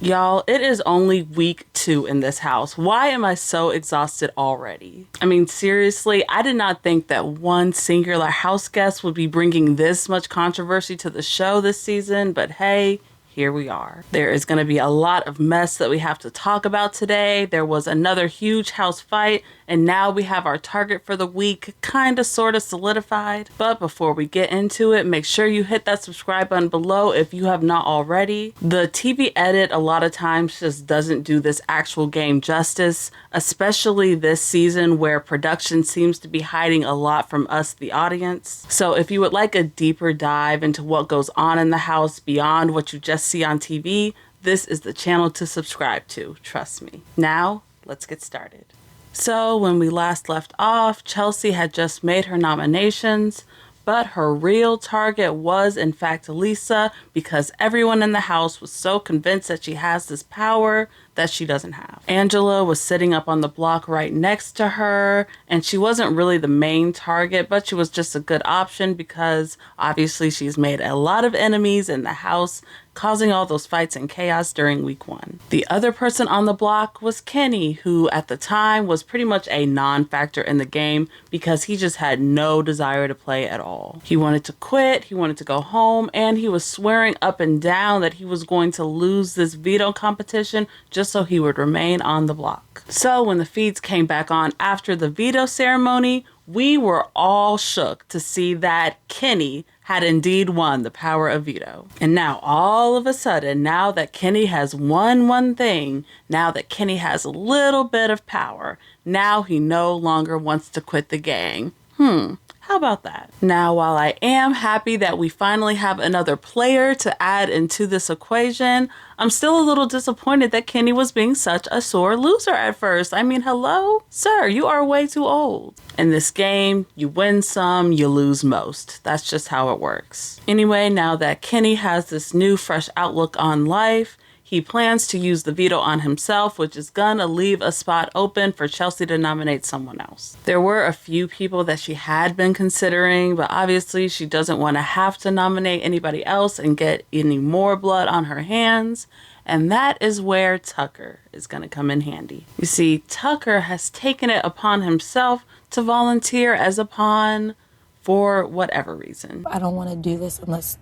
Y'all, it is only week 2 in this house. Why am I so exhausted already? I mean, seriously, I did not think that one singular house guest would be bringing this much controversy to the show this season, but hey, here we are. There is going to be a lot of mess that we have to talk about today. There was another huge house fight, and now we have our target for the week kind of sort of solidified. But before we get into it, make sure you hit that subscribe button below if you have not already. The TV edit a lot of times just doesn't do this actual game justice, especially this season where production seems to be hiding a lot from us, the audience. So if you would like a deeper dive into what goes on in the house beyond what you just see on TV, this is the channel to subscribe to, trust me. Now, let's get started. So when we last left off, Chelsie had just made her nominations, but her real target was in fact Lisa, because everyone in the house was so convinced that she has this power that she doesn't have. Angela was sitting up on the block right next to her, and she wasn't really the main target, but she was just a good option because obviously she's made a lot of enemies in the house, causing all those fights and chaos during week 1. The other person on the block was Kenny, who at the time was pretty much a non-factor in the game because he just had no desire to play at all. He wanted to quit, he wanted to go home, and he was swearing up and down that he was going to lose this veto competition just so he would remain on the block. So when the feeds came back on after the veto ceremony, we were all shook to see that Kenny had indeed won the power of veto. And now all of a sudden, now that Kenny has won one thing, now that Kenny has a little bit of power, now he no longer wants to quit the gang. How about that? Now, while I am happy that we finally have another player to add into this equation, I'm still a little disappointed that Kenny was being such a sore loser at first. I mean, hello? Sir, you are way too old. In this game, you win some, you lose most. That's just how it works. Anyway, now that Kenny has this new fresh outlook on life, he plans to use the veto on himself, which is gonna leave a spot open for Chelsie to nominate someone else. There were a few people that she had been considering, but obviously she doesn't want to have to nominate anybody else and get any more blood on her hands. And that is where Tucker is going to come in handy. You see, Tucker has taken it upon himself to volunteer as a pawn for whatever reason. I don't want to do this unless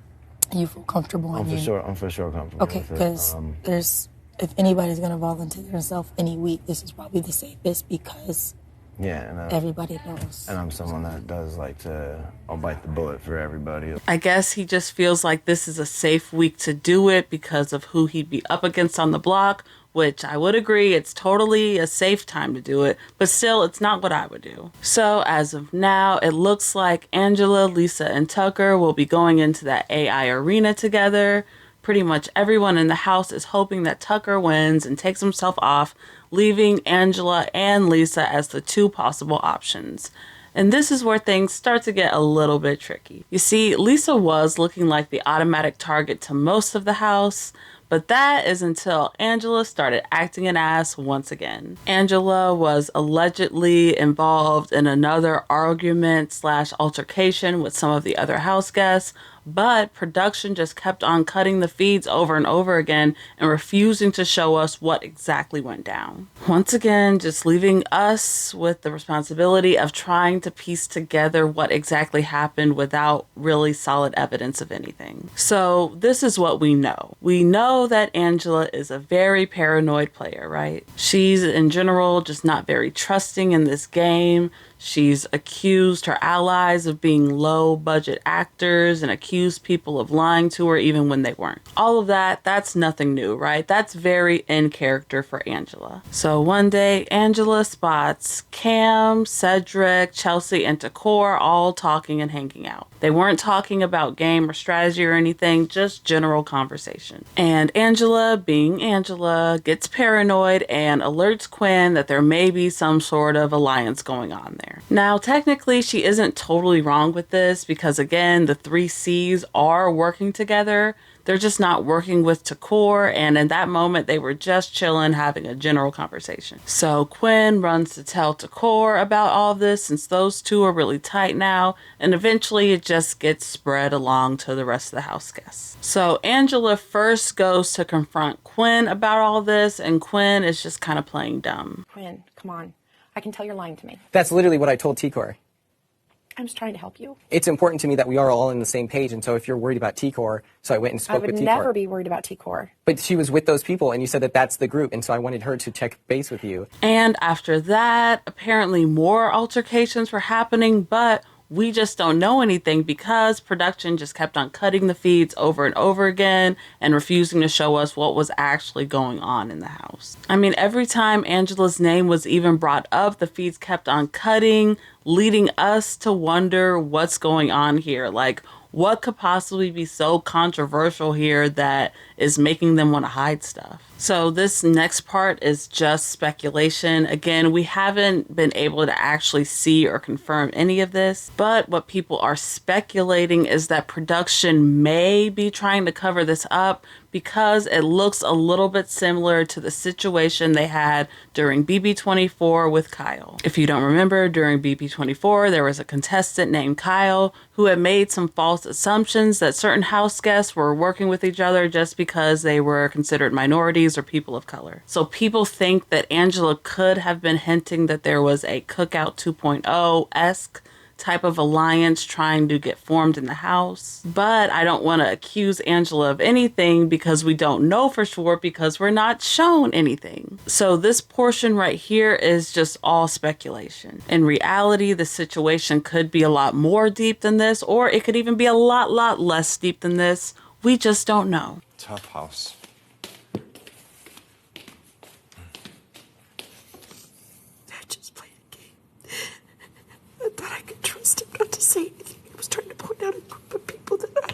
you feel comfortable. I'm for sure comfortable. Okay, because if anybody's gonna volunteer themselves any week, this is probably the safest because everybody knows. And I'm someone that does like I'll bite the bullet for everybody. I guess he just feels like this is a safe week to do it because of who he'd be up against on the block, which I would agree, it's totally a safe time to do it, but still, it's not what I would do. So as of now, it looks like Angela, Lisa, and Tucker will be going into that AI arena together. Pretty much everyone in the house is hoping that Tucker wins and takes himself off, leaving Angela and Lisa as the two possible options. And this is where things start to get a little bit tricky. You see, Lisa was looking like the automatic target to most of the house, but that is until Angela started acting an ass once again. Angela was allegedly involved in another argument / altercation with some of the other house guests, but production just kept on cutting the feeds over and over again and refusing to show us what exactly went down. Once again, just leaving us with the responsibility of trying to piece together what exactly happened without really solid evidence of anything. So this is what we know. We know that Angela is a very paranoid player, right? She's in general just not very trusting in this game. She's accused her allies of being low budget actors and accused people of lying to her even when they weren't. All of that, that's nothing new, right? That's very in character for Angela. So one day, Angela spots Cam, Cedric, Chelsie, and T-Kor all talking and hanging out. They weren't talking about game or strategy or anything, just general conversation. And Angela, being Angela, gets paranoid and alerts Quinn that there may be some sort of alliance going on there. Now, technically, she isn't totally wrong with this because, again, the three C's are working together. They're just not working with T-Kor, and in that moment, they were just chilling, having a general conversation. So Quinn runs to tell T-Kor about all this, since those two are really tight now, and eventually it just gets spread along to the rest of the house guests. So Angela first goes to confront Quinn about all this, and Quinn is just kind of playing dumb. Quinn, come on. I can tell you're lying to me. That's literally what I told T-Kor. I'm just trying to help you. It's important to me that we are all on the same page, and so if you're worried about T-Kor, so I went and spoke with T-Kor. I would never be worried about T-Kor. But she was with those people, and you said that that's the group, and so I wanted her to check base with you. And after that, apparently more altercations were happening, but we just don't know anything because production just kept on cutting the feeds over and over again and refusing to show us what was actually going on in the house. I mean, every time Angela's name was even brought up, the feeds kept on cutting, leading us to wonder what's going on here. Like, what could possibly be so controversial here that is making them want to hide stuff? So this next part is just speculation. Again, we haven't been able to actually see or confirm any of this, but what people are speculating is that production may be trying to cover this up because it looks a little bit similar to the situation they had during BB24 with Kyle. If you don't remember, during BB24, there was a contestant named Kyle who had made some false assumptions that certain house guests were working with each other just because they were considered minorities or people of color. So people think that Angela could have been hinting that there was a Cookout 2.0-esque type of alliance trying to get formed in the house. But I don't want to accuse Angela of anything because we don't know for sure because we're not shown anything. So this portion right here is just all speculation. In reality, the situation could be a lot more deep than this, or it could even be a lot less deep than this. We just don't know. Tough house. I just played a game. I thought I could trust him not to say anything. I was trying to point out a group of people that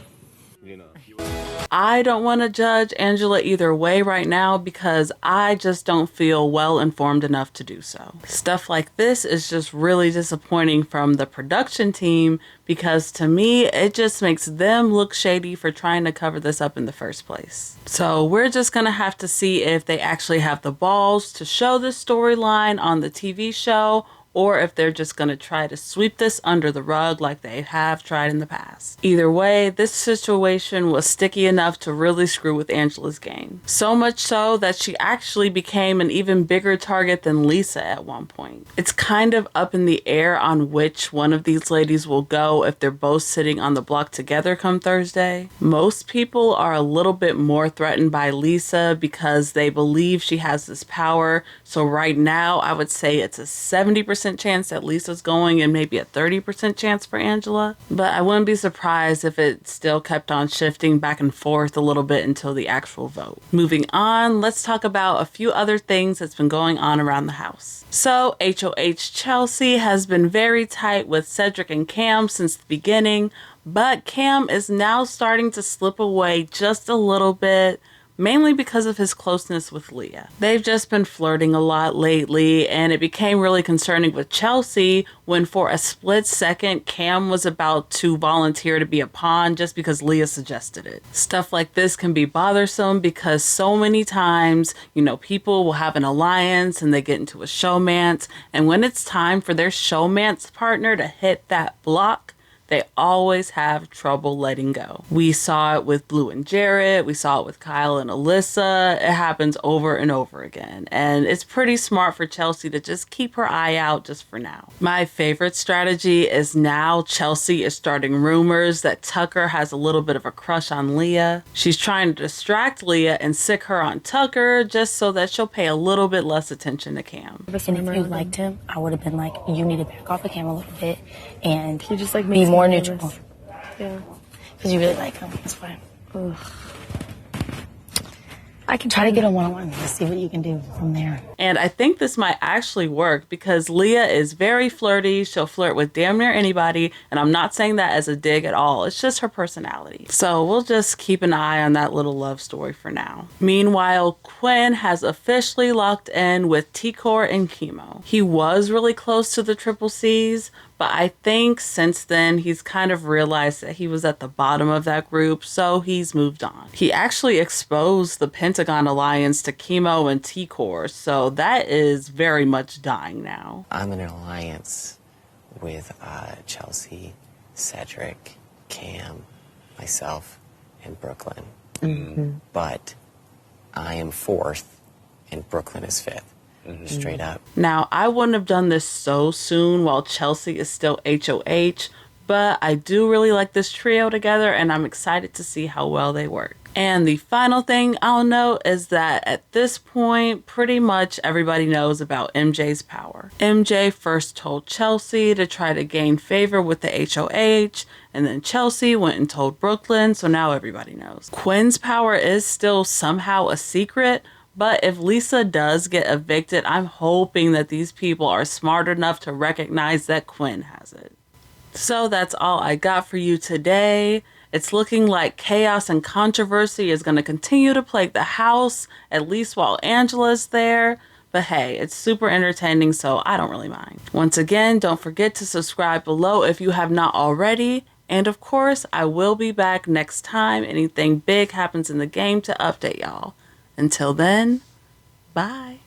I don't want to judge Angela either way right now because I just don't feel well informed enough to do so. Stuff like this is just really disappointing from the production team because to me, it just makes them look shady for trying to cover this up in the first place. So we're just going to have to see if they actually have the balls to show this storyline on the TV show, or if they're just going to try to sweep this under the rug like they have tried in the past. Either way, this situation was sticky enough to really screw with Angela's game. So much so that she actually became an even bigger target than Lisa at one point. It's kind of up in the air on which one of these ladies will go if they're both sitting on the block together come Thursday. Most people are a little bit more threatened by Lisa because they believe she has this power. So right now, I would say it's a 70% chance that Lisa's going and maybe a 30% chance for Angela. But I wouldn't be surprised if it still kept on shifting back and forth a little bit until the actual vote. Moving on, let's talk about a few other things that's been going on around the house. So HOH Chelsie has been very tight with Cedric and Cam since the beginning, but Cam is now starting to slip away just a little bit, mainly because of his closeness with Leah. They've just been flirting a lot lately, and it became really concerning with Chelsie when for a split second Cam was about to volunteer to be a pawn just because Leah suggested it. Stuff like this can be bothersome because so many times, people will have an alliance and they get into a showmance, and when it's time for their showmance partner to hit that block, they always have trouble letting go. We saw it with Blue and Jarrett. We saw it with Kyle and Alyssa. It happens over and over again. And it's pretty smart for Chelsie to just keep her eye out just for now. My favorite strategy is now Chelsie is starting rumors that Tucker has a little bit of a crush on Leah. She's trying to distract Leah and sick her on Tucker just so that she'll pay a little bit less attention to Cam. And if you liked him, I would have been like, you need to back off of Cam a little bit and just like be more neutral. Yeah. Because you really like him. That's fine. Ugh. I can try to get a one-on-one. Let's see what you can do from there. And I think this might actually work because Leah is very flirty. She'll flirt with damn near anybody. And I'm not saying that as a dig at all. It's just her personality. So we'll just keep an eye on that little love story for now. Meanwhile, Quinn has officially locked in with T-Kor and Kimo. He was really close to the Triple C's, but But I think since then, he's kind of realized that he was at the bottom of that group, so he's moved on. He actually exposed the Pentagon alliance to Kimo and T-Kor, so that is very much dying now. I'm in an alliance with Chelsie, Cedric, Cam, myself, and Brooklyn. But I am 4th, and Brooklyn is 5th. Straight up. Now, I wouldn't have done this so soon while Chelsie is still HOH, but I do really like this trio together, and I'm excited to see how well they work. And the final thing I'll note is that at this point, pretty much everybody knows about MJ's power. MJ first told Chelsie to try to gain favor with the HOH, and then Chelsie went and told Brooklyn, so now everybody knows. Quinn's power is still somehow a secret, but if Lisa does get evicted, I'm hoping that these people are smart enough to recognize that Quinn has it. So that's all I got for you today. It's looking like chaos and controversy is going to continue to plague the house, at least while Angela's there. But hey, it's super entertaining, so I don't really mind. Once again, don't forget to subscribe below if you have not already. And of course, I will be back next time anything big happens in the game to update y'all. Until then, bye.